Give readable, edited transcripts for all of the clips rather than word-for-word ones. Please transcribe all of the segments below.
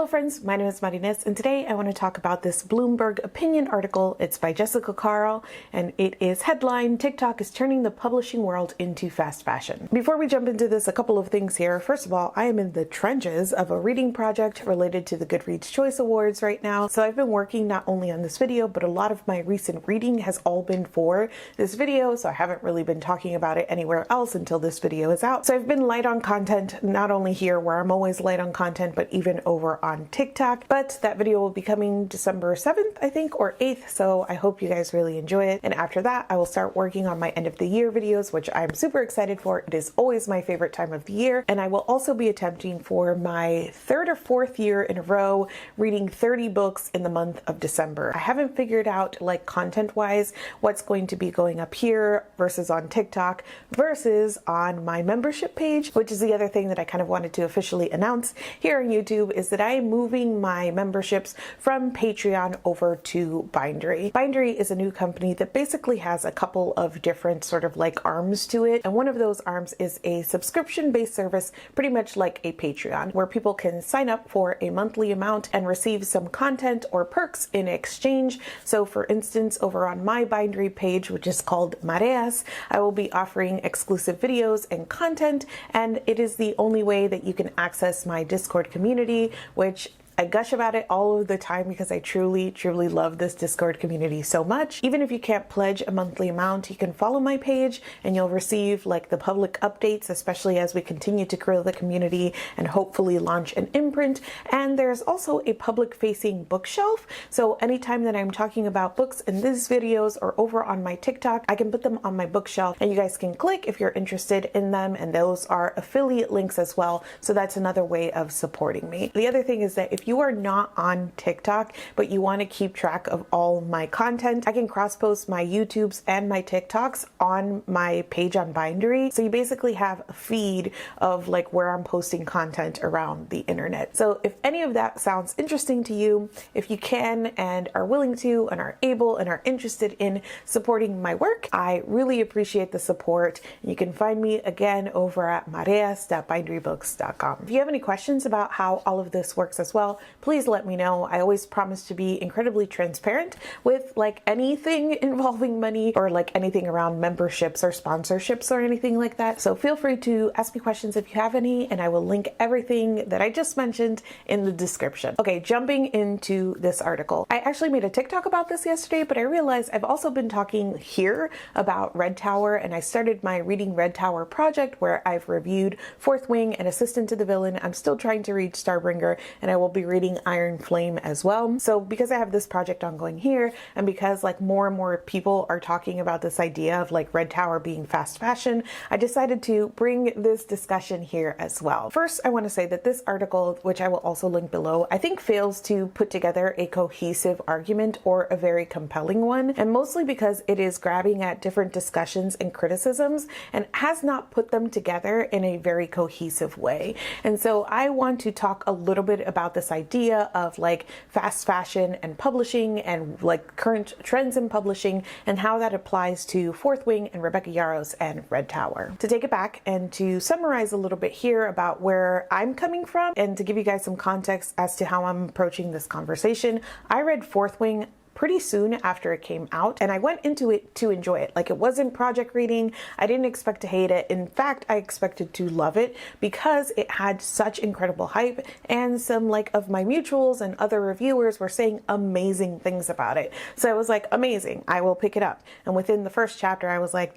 Hello friends, my name is Marines, and today I want to talk about this Bloomberg opinion article. It's by Jessica Carl, and it is headline, TikTok is turning the publishing world into fast fashion. Before we jump into this, a couple of things here. First of all, I am in the trenches of a reading project related to the Goodreads Choice Awards right now. So I've been working not only on this video, but a lot of my recent reading has all been for this video. So I haven't really been talking about it anywhere else until this video is out. So I've been light on content, not only here where I'm always light on content, but even over on TikTok. But that video will be coming December 7th, I think, or 8th. So I hope you guys really enjoy it. And after that, I will start working on my end of the year videos, which I'm super excited for. It is always my favorite time of the year. And I will also be attempting for my third or fourth year in a row, reading 30 books in the month of December. I haven't figured out, like, content-wise, what's going to be going up here versus on TikTok versus on my membership page, which is the other thing that I kind of wanted to officially announce here on YouTube, is that I am moving my memberships from Patreon over to Bindery. Bindery is a new company that basically has a couple of different sort of like arms to it. And one of those arms is a subscription-based service, pretty much like a Patreon, where people can sign up for a monthly amount and receive some content or perks in exchange. So for instance, over on my Bindery page, which is called Mareas, I will be offering exclusive videos and content, and it is the only way that you can access my Discord community, which I gush about it all of the time because I truly, truly love this Discord community so much. Even if you can't pledge a monthly amount, you can follow my page and you'll receive like the public updates, especially as we continue to grow the community and hopefully launch an imprint. And there's also a public facing bookshelf. So anytime that I'm talking about books in these videos or over on my TikTok, I can put them on my bookshelf and you guys can click if you're interested in them. And those are affiliate links as well. So that's another way of supporting me. The other thing is that if you are not on TikTok, but you want to keep track of all my content, I can cross-post my YouTubes and my TikToks on my page on Bindery. So you basically have a feed of like where I'm posting content around the internet. So if any of that sounds interesting to you, if you can and are willing to and are able and are interested in supporting my work, I really appreciate the support. You can find me again over at mareas.binderybooks.com. If you have any questions about how all of this works as well, please let me know. I always promise to be incredibly transparent with like anything involving money or like anything around memberships or sponsorships or anything like that. So feel free to ask me questions if you have any, and I will link everything that I just mentioned in the description. Okay, jumping into this article. I actually made a TikTok about this yesterday, but I realized I've also been talking here about Red Tower, and I started my Reading Red Tower project where I've reviewed Fourth Wing and Assistant to the Villain. I'm still trying to read Starbringer, and I will be reading Iron Flame as well. So because I have this project ongoing here, and because like more and more people are talking about this idea of like Red Tower being fast fashion, I decided to bring this discussion here as well. First, I want to say that this article, which I will also link below, I think fails to put together a cohesive argument or a very compelling one, and mostly because it is grabbing at different discussions and criticisms and has not put them together in a very cohesive way. And so I want to talk a little bit about this idea of like fast fashion and publishing and like current trends in publishing and how that applies to Fourth Wing and Rebecca Yarros and Red Tower. To take it back and to summarize a little bit here about where I'm coming from and to give you guys some context as to how I'm approaching this conversation, I read Fourth Wing pretty soon after it came out, and I went into it to enjoy it. Like, it wasn't project reading. I didn't expect to hate it. In fact, I expected to love it because it had such incredible hype, and some like of my mutuals and other reviewers were saying amazing things about it. So I was like, amazing, I will pick it up. And within the first chapter, I was like,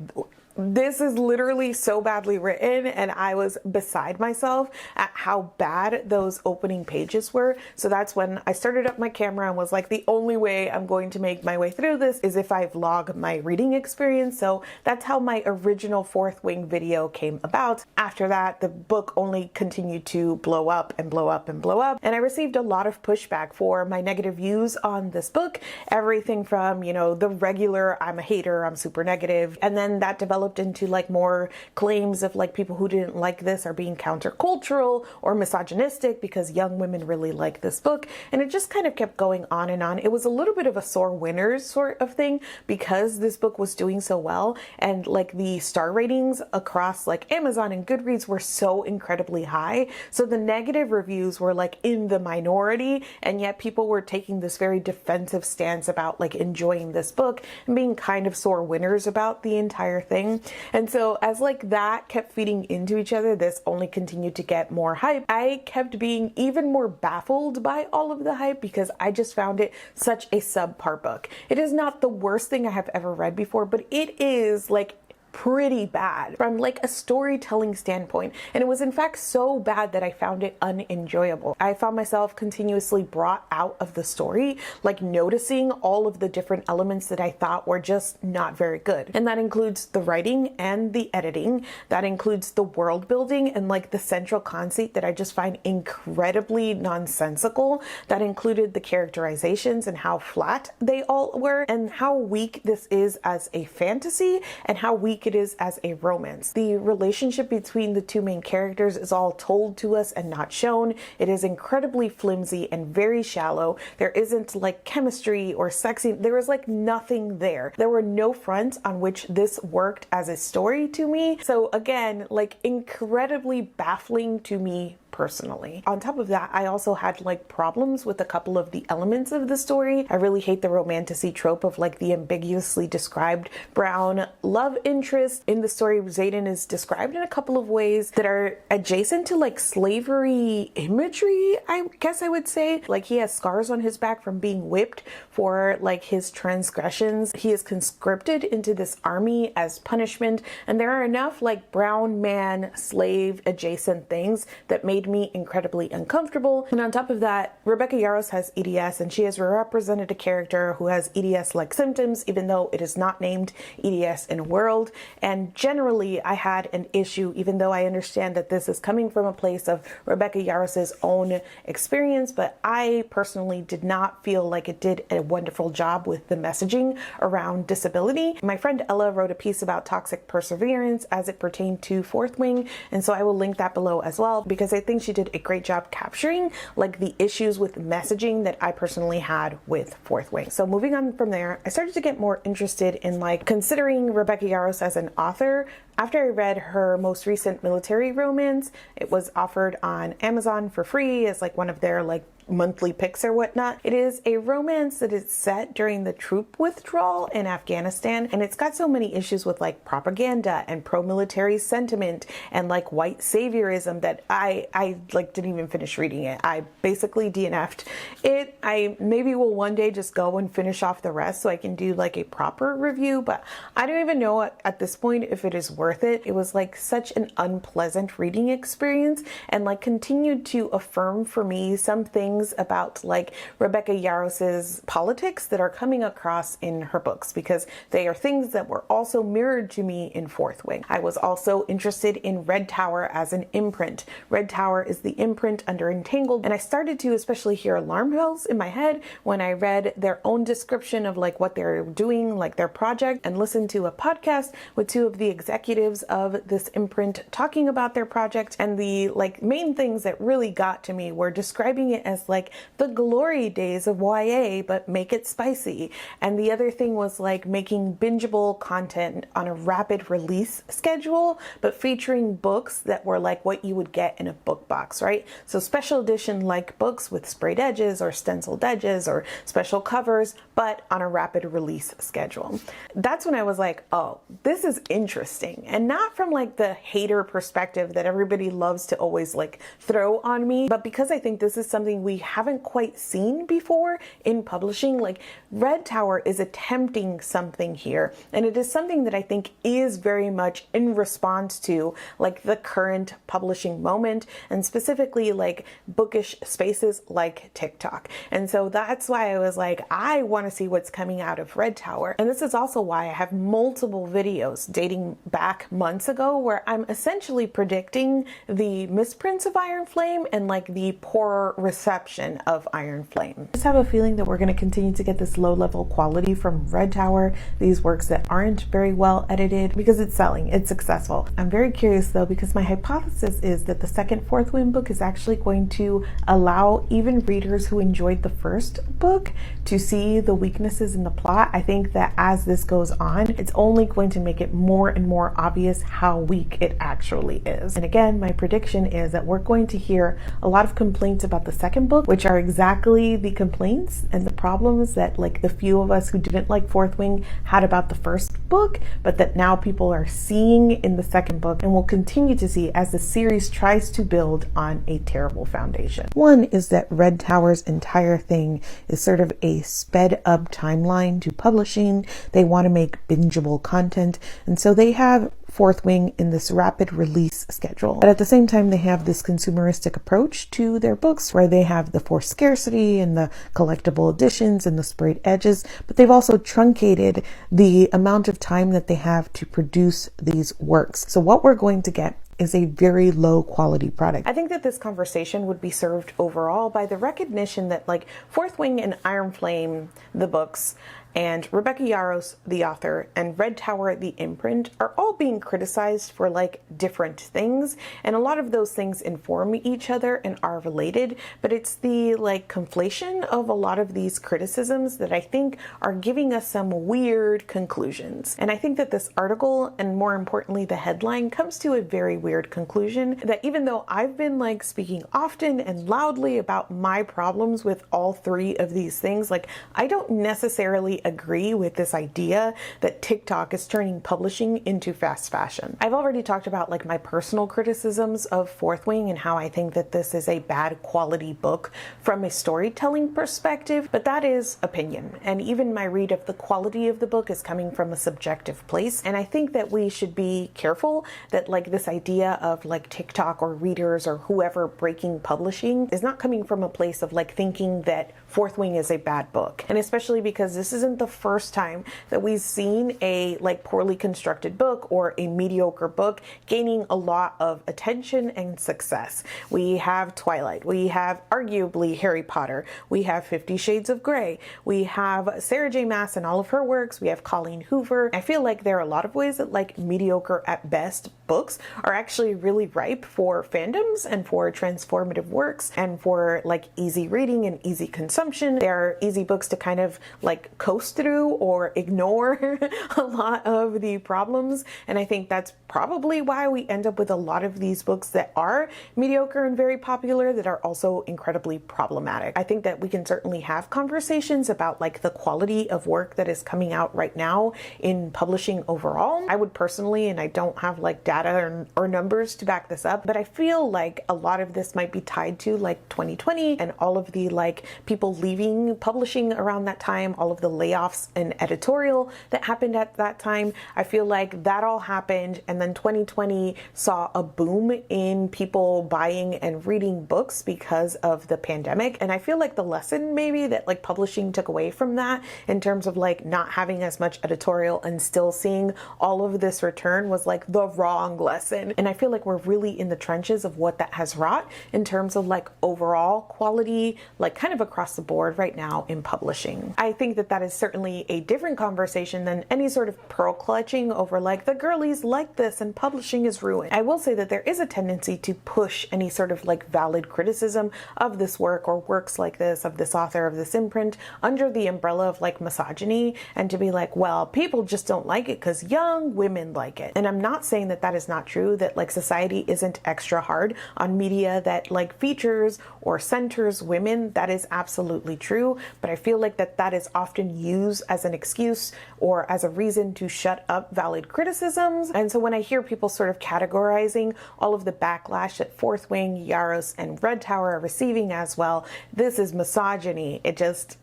this is literally so badly written, and I was beside myself at how bad those opening pages were. So that's when I started up my camera and was like, the only way I'm going to make my way through this is if I vlog my reading experience. So that's how my original Fourth Wing video came about. After that, the book only continued to blow up and blow up and blow up, and I received a lot of pushback for my negative views on this book. Everything from, you know, the regular I'm a hater, I'm super negative, and then that developed developed into like more claims of like people who didn't like this are being countercultural or misogynistic because young women really like this book. And it just kind of kept going on and on. It was a little bit of a sore winners sort of thing because this book was doing so well, and like the star ratings across like Amazon and Goodreads were so incredibly high. So the negative reviews were like in the minority, and yet people were taking this very defensive stance about like enjoying this book and being kind of sore winners about the entire thing. And so as like that kept feeding into each other, this only continued to get more hype. I kept being even more baffled by all of the hype because I just found it such a subpar book. It is not the worst thing I have ever read before, but it is like pretty bad from like a storytelling standpoint, and it was in fact so bad that I found it unenjoyable. I found myself continuously brought out of the story, like noticing all of the different elements that I thought were just not very good. And that includes the writing and the editing, that includes the world building and like the central conceit that I just find incredibly nonsensical, that included the characterizations and how flat they all were, and how weak this is as a fantasy and how weak it is as a romance. The relationship between the two main characters is all told to us and not shown. It is incredibly flimsy and very shallow. There isn't like chemistry or sexy. There is like nothing there. There were no fronts on which this worked as a story to me. So again, like incredibly baffling to me personally. On top of that, I also had like problems with a couple of the elements of the story. I really hate the romantasy trope of like the ambiguously described brown love interest. In the story, Xaden is described in a couple of ways that are adjacent to like slavery imagery, I guess I would say. Like he has scars on his back from being whipped for like his transgressions. He is conscripted into this army as punishment, and there are enough like brown man slave adjacent things that made me incredibly uncomfortable. And on top of that, Rebecca Yarros has EDS, and she has represented a character who has EDS-like symptoms, even though it is not named EDS in World. And generally, I had an issue, even though I understand that this is coming from a place of Rebecca Yarros' own experience, but I personally did not feel like it did a wonderful job with the messaging around disability. My friend Ella wrote a piece about toxic perseverance as it pertained to Fourth Wing, and so I will link that below as well, because I think she did a great job capturing like the issues with messaging that I personally had with Fourth Wing. So moving on from there, I started to get more interested in like considering Rebecca Yarros as an author. After I read her most recent military romance, it was offered on Amazon for free as like one of their like monthly picks or whatnot. It is a romance that is set during the troop withdrawal in Afghanistan, and it's got so many issues with like propaganda and pro-military sentiment and like white saviorism that I like didn't even finish reading it. I basically DNF'd it. I maybe will one day just go and finish off the rest so I can do like a proper review, but I don't even know at this point if it is worth it. It was like such an unpleasant reading experience, and like continued to affirm for me some things about like Rebecca Yarros's politics that are coming across in her books, because they are things that were also mirrored to me in Fourth Wing. I was also interested in Red Tower as an imprint. Red Tower is the imprint under Entangled, and I started to especially hear alarm bells in my head when I read their own description of like what they're doing, like their project, and listened to a podcast with two of the executives of this imprint talking about their project. And the like main things that really got to me were describing it as like the glory days of YA, but make it spicy. And the other thing was like making bingeable content on a rapid release schedule, but featuring books that were like what you would get in a book box, right? So special edition like books with sprayed edges or stenciled edges or special covers, but on a rapid release schedule. That's when I was like, oh, this is interesting. And not from like the hater perspective that everybody loves to always like throw on me, but because I think this is something we haven't quite seen before in publishing. Like Red Tower is attempting something here, and it is something that I think is very much in response to like the current publishing moment, and specifically like bookish spaces like TikTok. And so that's why I was like, I want to see what's coming out of Red Tower. And this is also why I have multiple videos dating back back months ago where I'm essentially predicting the misprints of Iron Flame and like the poor reception of Iron Flame. I just have a feeling that we're going to continue to get this low level quality from Red Tower, these works that aren't very well edited, because it's selling, it's successful. I'm very curious though, because my hypothesis is that the second Fourth Wing book is actually going to allow even readers who enjoyed the first book to see the weaknesses in the plot. I think that as this goes on, it's only going to make it more and more obvious how weak it actually is. And again, my prediction is that we're going to hear a lot of complaints about the second book, which are exactly the complaints and the problems that like the few of us who didn't like Fourth Wing had about the first book, but that now people are seeing in the second book and will continue to see as the series tries to build on a terrible foundation. One is that Red Tower's entire thing is sort of a sped up timeline to publishing. They want to make bingeable content, and so they have Fourth Wing in this rapid release schedule. But at the same time, they have this consumeristic approach to their books where they have the forced scarcity and the collectible editions and the sprayed edges, but they've also truncated the amount of time that they have to produce these works. So what we're going to get is a very low quality product. I think that this conversation would be served overall by the recognition that like Fourth Wing and Iron Flame, the books, and Rebecca Yarros, the author, and Red Tower, the imprint, are all being criticized for like different things, and a lot of those things inform each other and are related, but it's the like conflation of a lot of these criticisms that I think are giving us some weird conclusions. And I think that this article, and more importantly the headline, comes to a very weird conclusion, that even though I've been like speaking often and loudly about my problems with all three of these things, like I don't necessarily agree with this idea that TikTok is turning publishing into fast fashion. I've already talked about like my personal criticisms of Fourth Wing and how I think that this is a bad quality book from a storytelling perspective, but that is opinion. And even my read of the quality of the book is coming from a subjective place. And I think that we should be careful that like this idea of like TikTok or readers or whoever breaking publishing is not coming from a place of like thinking that Fourth Wing is a bad book. And especially because this isn't the first time that we've seen a like poorly constructed book or a mediocre book gaining a lot of attention and success. We have Twilight, we have arguably Harry Potter, we have 50 Shades of Grey, we have Sarah J. Maas and all of her works, we have Colleen Hoover. I feel like there are a lot of ways that like mediocre at best books are actually really ripe for fandoms and for transformative works and for like easy reading and easy consumption. They're easy books to kind of like coast through or ignore a lot of the problems, and I think that's probably why we end up with a lot of these books that are mediocre and very popular that are also incredibly problematic. I think that we can certainly have conversations about like the quality of work that is coming out right now in publishing overall. I would personally, and I don't have like data or numbers to back this up, but I feel like a lot of this might be tied to like 2020 and all of the like people leaving publishing around that time, all of the layoffs and editorial that happened at that time. I feel like that all happened, and then 2020 saw a boom in people buying and reading books because of the pandemic. And I feel like the lesson maybe that like publishing took away from that in terms of like not having as much editorial and still seeing all of this return was like the wrong lesson. And I feel like we're really in the trenches of what that has wrought in terms of like overall quality, like kind of across the board right now in publishing. I think that that is certainly a different conversation than any sort of pearl clutching over like the girlies like this and publishing is ruined. I will say that there is a tendency to push any sort of like valid criticism of this work or works like this, of this author, of this imprint, under the umbrella of like misogyny, and to be like, well, people just don't like it because young women like it. And I'm not saying that that is not true, that like society isn't extra hard on media that like features or centers women. That is absolutely true, but I feel like that is often used as an excuse or as a reason to shut up valid criticisms. And so when I hear people sort of categorizing all of the backlash that Fourth Wing, Yarros, and Red Tower are receiving as, well, this is misogyny, it just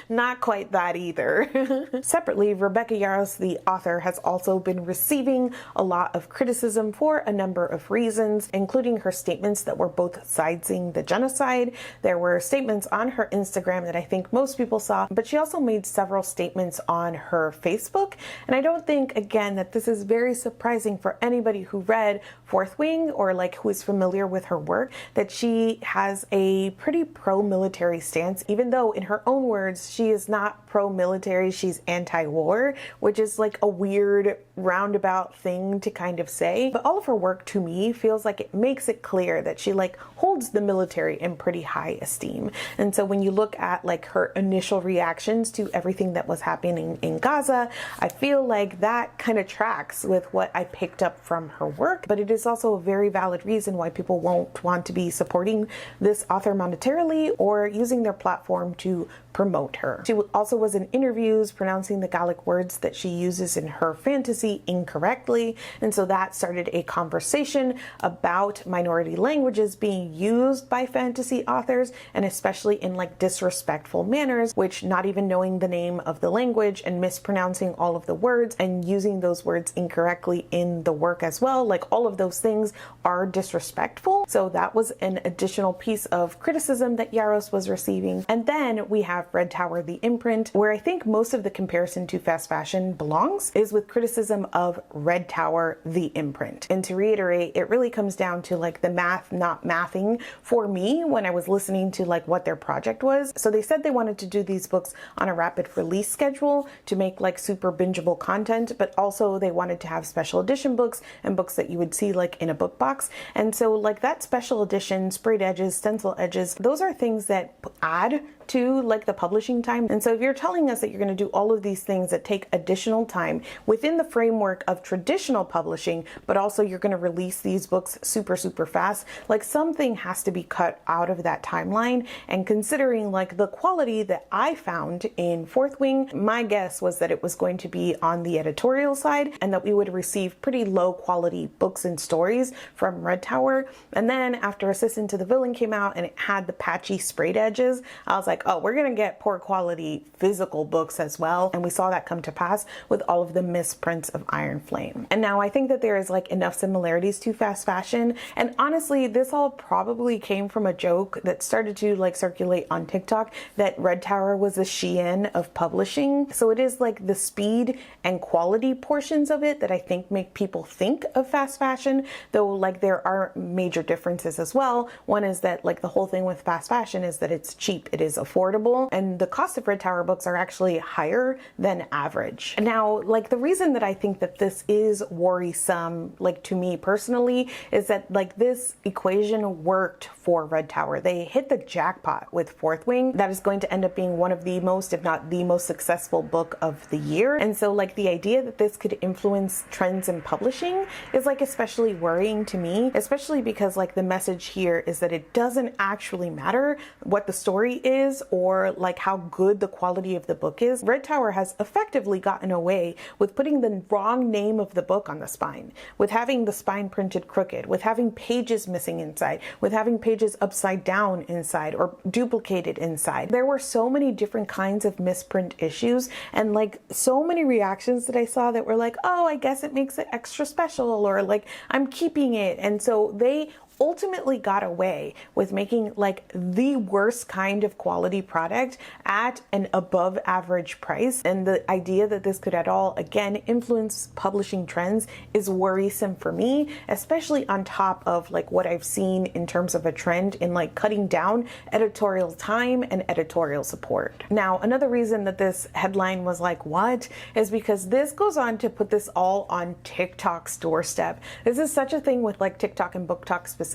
Not quite that either. Separately, Rebecca Yarros, the author, has also been receiving a lot of criticism for a number of reasons, including her statements that were both siding the genocide. There were statements on her Instagram that I think most people saw, but she also made several statements on her Facebook. And I don't think, again, that this is very surprising for anybody who read Fourth Wing or like who is familiar with her work, that she has a pretty pro-military stance, even though in her own words, she is not pro-military, she's anti-war, which is like a weird roundabout thing to kind of say. But all of her work to me feels like it makes it clear that she like holds the military in pretty high esteem. And so when you look at like her initial reactions to everything that was happening in Gaza, I feel like that kind of tracks with what I picked up from her work. But it is also a very valid reason why people won't want to be supporting this author monetarily or using their platform to promote her. She also was in interviews pronouncing the Gaelic words that she uses in her fantasy incorrectly, and so that started a conversation about minority languages being used by fantasy authors, and especially in like disrespectful manners, which not even knowing the name of the language and mispronouncing all of the words and using those words incorrectly in the work as well, like all of those things are disrespectful. So that was an additional piece of criticism that Yarros was receiving. And then we have Red Tower, the imprint, where I think most of the comparison to fast fashion belongs, is with criticism of Red Tower, the imprint. And to reiterate, it really comes down to like the math not mathing for me when I was listening to like what their project was. So they said they wanted to do these books on a rapid release schedule to make like super bingeable content, but also they wanted to have special edition books and books that you would see like in a book box. And so like that special edition, sprayed edges, stencil edges, those are things that add to like the publishing time. And so if you're telling us that you're going to do all of these things that take additional time within the framework of traditional publishing, but also you're going to release these books super fast, like something has to be cut out of that timeline. And considering like the quality that I found in Fourth Wing, my guess was that it was going to be on the editorial side and that we would receive pretty low quality books and stories from Red Tower. And then after Assistant to the Villain came out and it had the patchy sprayed edges, I was like, oh, we're gonna get poor quality physical books as well. And we saw that come to pass with all of the misprints of Iron Flame. And now I think that there is like enough similarities to fast fashion. And honestly, this all probably came from a joke that started to like circulate on TikTok that Red Tower was a Shein of publishing. So it is like the speed and quality portions of it that I think make people think of fast fashion, though like there are major differences as well. One is that like the whole thing with fast fashion is that it's cheap, it is affordable, and the cost of Red Tower books are actually higher than average. Now, like the reason that I think that this is worrisome, like to me personally, is that like this equation worked for Red Tower. They hit the jackpot with Fourth Wing. That is going to end up being one of the most, if not the most successful book of the year. And so like the idea that this could influence trends in publishing is like especially worrying to me, especially because like the message here is that it doesn't actually matter what the story is or like how good the quality of the book is. Red Tower has effectively gotten away with putting the wrong name of the book on the spine, with having the spine printed crooked, with having pages missing inside, with having pages upside down inside or duplicated inside. There were so many different kinds of misprint issues and like so many reactions that I saw that were like, oh, I guess it makes it extra special, or like I'm keeping it. And so they ultimately got away with making like the worst kind of quality product at an above average price. And the idea that this could at all, again, influence publishing trends is worrisome for me, especially on top of like what I've seen in terms of a trend in like cutting down editorial time and editorial support. Now, another reason that this headline was like, what, is because this goes on to put this all on TikTok's doorstep. This is such a thing with like TikTok and Book Talk specifically,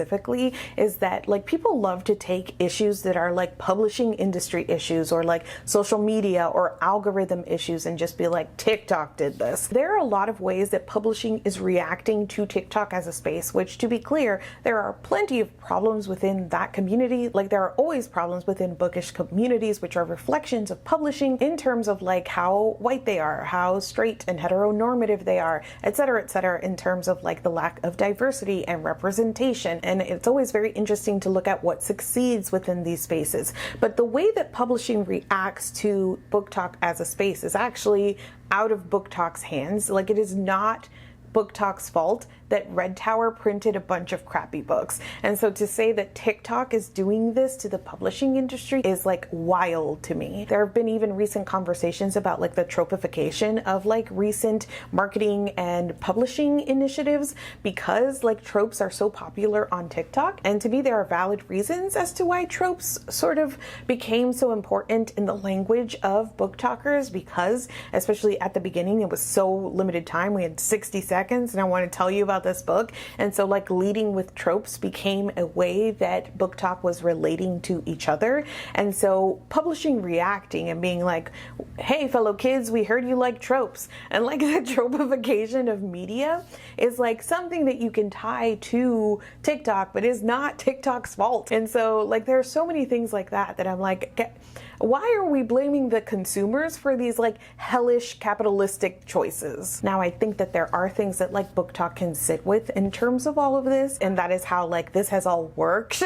is that like people love to take issues that are like publishing industry issues or like social media or algorithm issues and just be like, TikTok did this. There are a lot of ways that publishing is reacting to TikTok as a space, which, to be clear, there are plenty of problems within that community. Like there are always problems within bookish communities, which are reflections of publishing in terms of like how white they are, how straight and heteronormative they are, etc., in terms of like the lack of diversity and representation and it's always very interesting to look at what succeeds within these spaces. But the way that publishing reacts to Book Talk as a space is actually out of Book Talk's hands. Like, it is not Book Talk's fault that Red Tower printed a bunch of crappy books. And so to say that TikTok is doing this to the publishing industry is like wild to me. There have been even recent conversations about like the tropification of like recent marketing and publishing initiatives because like tropes are so popular on TikTok. And to me, there are valid reasons as to why tropes sort of became so important in the language of book talkers, because especially at the beginning, it was so limited time. We had 60 seconds and I want to tell you about this book. And so like leading with tropes became a way that Book Talk was relating to each other. And so publishing reacting and being like, hey fellow kids, we heard you like tropes, and like the tropification of media is like something that you can tie to TikTok but is not TikTok's fault. And so like there are so many things like that that I'm like, why are we blaming the consumers for these like hellish capitalistic choices? Now, I think that there are things that like Book Talk can sit with in terms of all of this, and that is how like this has all worked.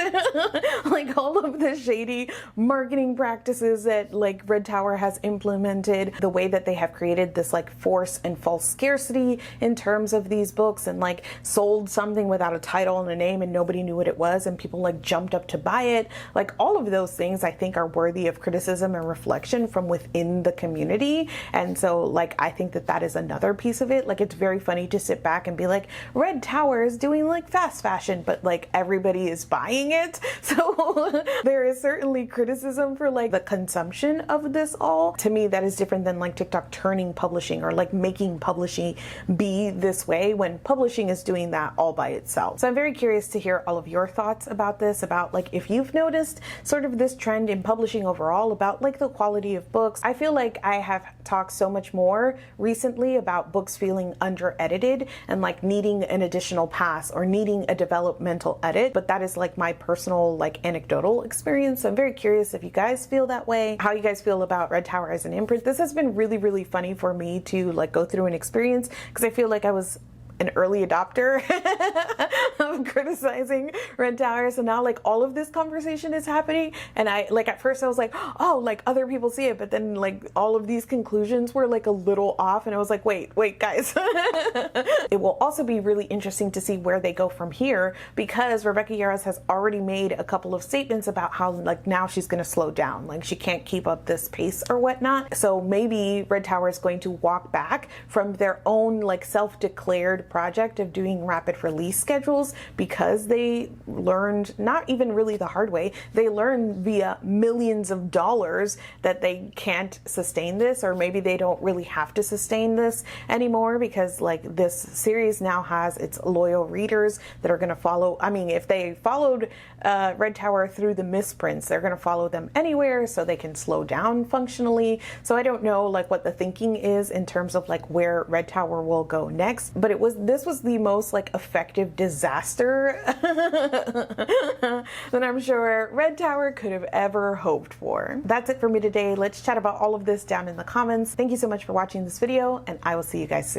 Like all of the shady marketing practices that like Red Tower has implemented, the way that they have created this like force and false scarcity in terms of these books, and like sold something without a title and a name and nobody knew what it was and people like jumped up to buy it. Like all of those things I think are worthy of criticism and reflection from within the community. And so like I think that that is another piece of it. Like it's very funny to sit back and be like, Red Tower is doing like fast fashion, but like everybody is buying it. So there is certainly criticism for like the consumption of this all. To me, that is different than like TikTok turning publishing or like making publishing be this way when publishing is doing that all by itself. So I'm very curious to hear all of your thoughts about this, about like if you've noticed sort of this trend in publishing overall, about like the quality of books. I feel like I have talked so much more recently about books feeling under edited and like needing an additional pass or needing a developmental edit, but that is like my personal like anecdotal experience. So I'm very curious if you guys feel that way, how you guys feel about Red Tower as an imprint. This has been really, really funny for me to like go through an experience because I feel like I was an early adopter of criticizing Red Tower. So now like all of this conversation is happening, and I like at first I was like, oh, like other people see it, but then like all of these conclusions were like a little off, and I was like, wait guys. It will also be really interesting to see where they go from here, because Rebecca Yarros has already made a couple of statements about how like now she's going to slow down, like she can't keep up this pace or whatnot. So maybe Red Tower is going to walk back from their own like self-declared project of doing rapid release schedules, because they learned, not even really the hard way, they learned via millions of dollars that they can't sustain this, or maybe they don't really have to sustain this anymore, because like this series now has its loyal readers that are going to follow. I mean, if they followed Red Tower through the misprints, they're going to follow them anywhere, so they can slow down functionally. So I don't know like what the thinking is in terms of like where Red Tower will go next, but this was the most like effective disaster that I'm sure Red Tower could have ever hoped for. That's it for me today. Let's chat about all of this down in the comments. Thank you so much for watching this video, and I will see you guys soon.